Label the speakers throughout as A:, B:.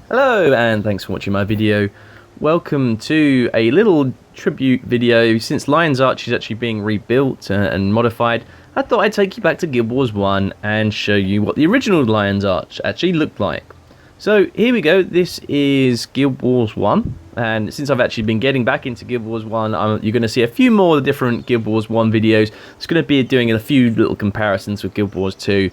A: Hello and thanks for watching my video. Welcome to a little tribute video. Since Lion's Arch is actually being rebuilt and modified, I thought I'd take you back to Guild Wars 1 and show you what the original Lion's Arch actually looked like. So here we go, this is Guild Wars 1, and since I've actually been getting back into Guild Wars 1, you're going to see a few more different Guild Wars 1 videos. It's going to be doing a few little comparisons with Guild Wars 2.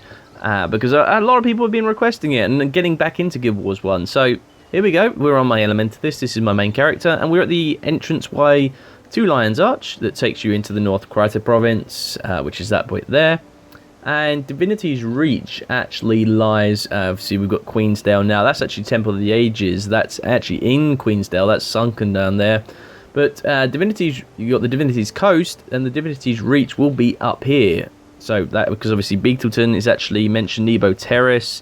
A: Because a lot of people have been requesting it and getting back into Guild Wars 1. So here we go, we're on my Elementalist, this is my main character, and we're at the entranceway to Lion's Arch that takes you into the North Kryta province, which is that bit there. And Divinity's Reach actually lies, obviously we've got Queensdale now, that's actually Temple of the Ages, that's actually in Queensdale, that's sunken down there. But you got the Divinity's Coast, and the Divinity's Reach will be up here. So that, because obviously Beetleton is actually mentioned, Nebo Terrace,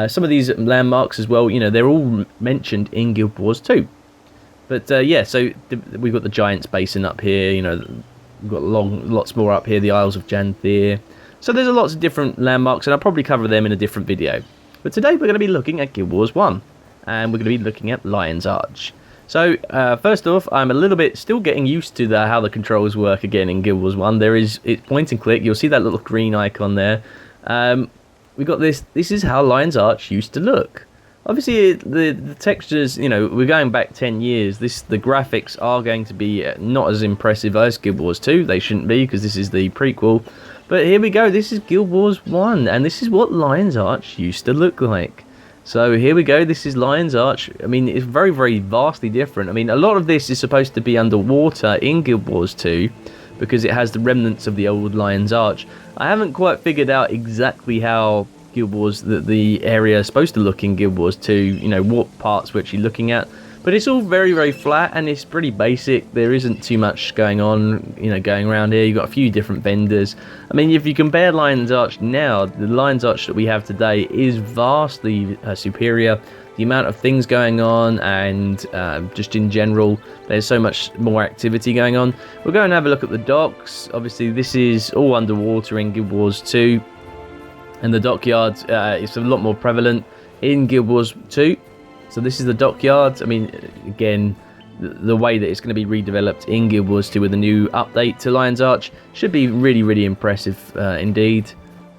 A: some of these landmarks as well, you know, they're all mentioned in Guild Wars 2. But yeah, so we've got the Giants Basin up here, you know, we've got lots more up here, the Isles of Janthier. So there's lots of different landmarks, and I'll probably cover them in a different video. But today we're going to be looking at Guild Wars 1, and we're going to be looking at Lion's Arch. So, first off, I'm a little bit still getting used to how the controls work again in Guild Wars 1. It's point and click. You'll see that little green icon there. We got this. This is how Lion's Arch used to look. Obviously, the textures, you know, we're going back 10 years. The graphics are going to be not as impressive as Guild Wars 2. They shouldn't be, because this is the prequel. But here we go. This is Guild Wars 1, and this is what Lion's Arch used to look like. So here we go, this is Lion's Arch. I mean, it's very, very vastly different. I mean, a lot of this is supposed to be underwater in Guild Wars 2 because it has the remnants of the old Lion's Arch. I haven't quite figured out exactly how Guild Wars, the area is supposed to look in Guild Wars 2, you know, what parts we're actually looking at. But it's all very, very flat, and it's pretty basic. There isn't too much going on, you know, going around here. You've got a few different vendors. I mean, if you compare Lion's Arch now, the Lion's Arch that we have today is vastly superior. The amount of things going on, and just in general, there's so much more activity going on. We'll go and have a look at the docks. Obviously, this is all underwater in Guild Wars 2. And the dockyard is a lot more prevalent in Guild Wars 2. So this is the dockyard. I mean, again, the way that it's going to be redeveloped in Guild Wars 2 with a new update to Lion's Arch should be really, really impressive indeed.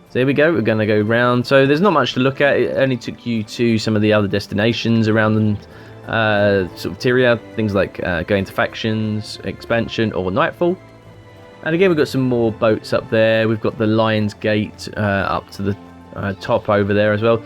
A: So here we go, we're going to go round. So there's not much to look at. It only took you to some of the other destinations around sort of Tyria, things like going to Factions, Expansion, or Nightfall. And again, we've got some more boats up there. We've got the Lion's Gate up to the top over there as well.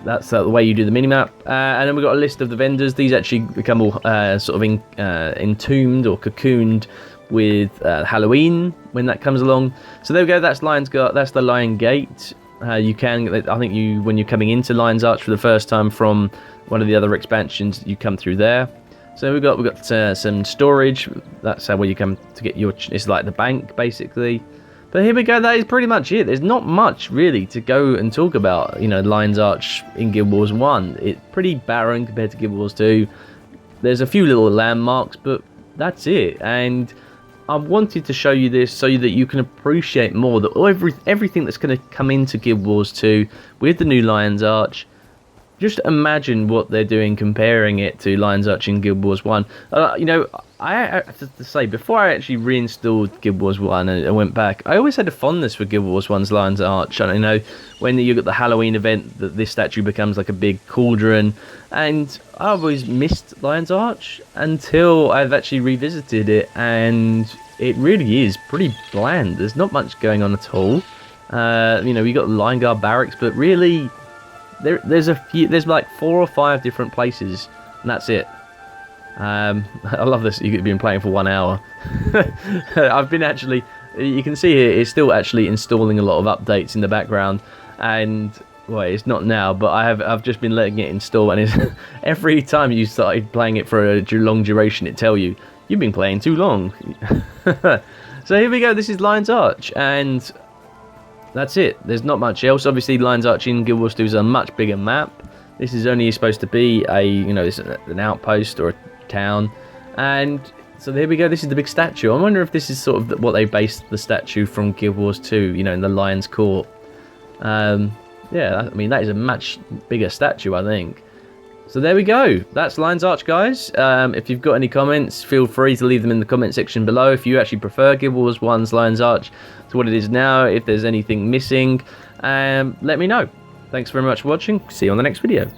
A: That's the way you do the minimap. And then we've got a list of the vendors. These actually become all sort of entombed or cocooned with Halloween when that comes along. So there we go, that's that's the Lion Gate. I think when you're coming into Lion's Arch for the first time from one of the other expansions, you come through there. So we've got some storage. That's where you come to get it's like the bank basically. But here we go, that is pretty much it. There's not much really to go and talk about, you know, Lion's Arch in Guild Wars 1. It's pretty barren compared to Guild Wars 2. There's a few little landmarks, but that's it. And I wanted to show you this so that you can appreciate more that everything that's going to come into Guild Wars 2 with the new Lion's Arch. Just imagine what they're doing comparing it to Lion's Arch in Guild Wars 1. You know, I have to say, before I actually reinstalled Guild Wars 1 and I went back, I always had a fondness for Guild Wars 1's Lion's Arch. And you know, when you got the Halloween event, that this statue becomes like a big cauldron. And I always missed Lion's Arch until I've actually revisited it. And it really is pretty bland. There's not much going on at all. You know, we got Lion Guard Barracks, but really... There's like 4 or 5 different places, and that's it. I love this. You've been playing for 1 hour. I've been actually, you can see here, it's still actually installing a lot of updates in the background, and well, it's not now, but I've just been letting it install, and it's, every time you started playing it for a long duration, it tell you've been playing too long. So here we go. This is Lion's Arch, and that's it. There's not much else. Obviously, Lion's Arch in Guild Wars 2 is a much bigger map. This is only supposed to be an outpost or a town. And so there we go. This is the big statue. I wonder if this is sort of what they based the statue from Guild Wars 2, you know, in the Lion's Court. Yeah, I mean, that is a much bigger statue, I think. So there we go. That's Lion's Arch, guys. If you've got any comments, feel free to leave them in the comment section below. If you actually prefer Guild Wars 1's Lion's Arch to what it is now, if there's anything missing, let me know. Thanks very much for watching. See you on the next video.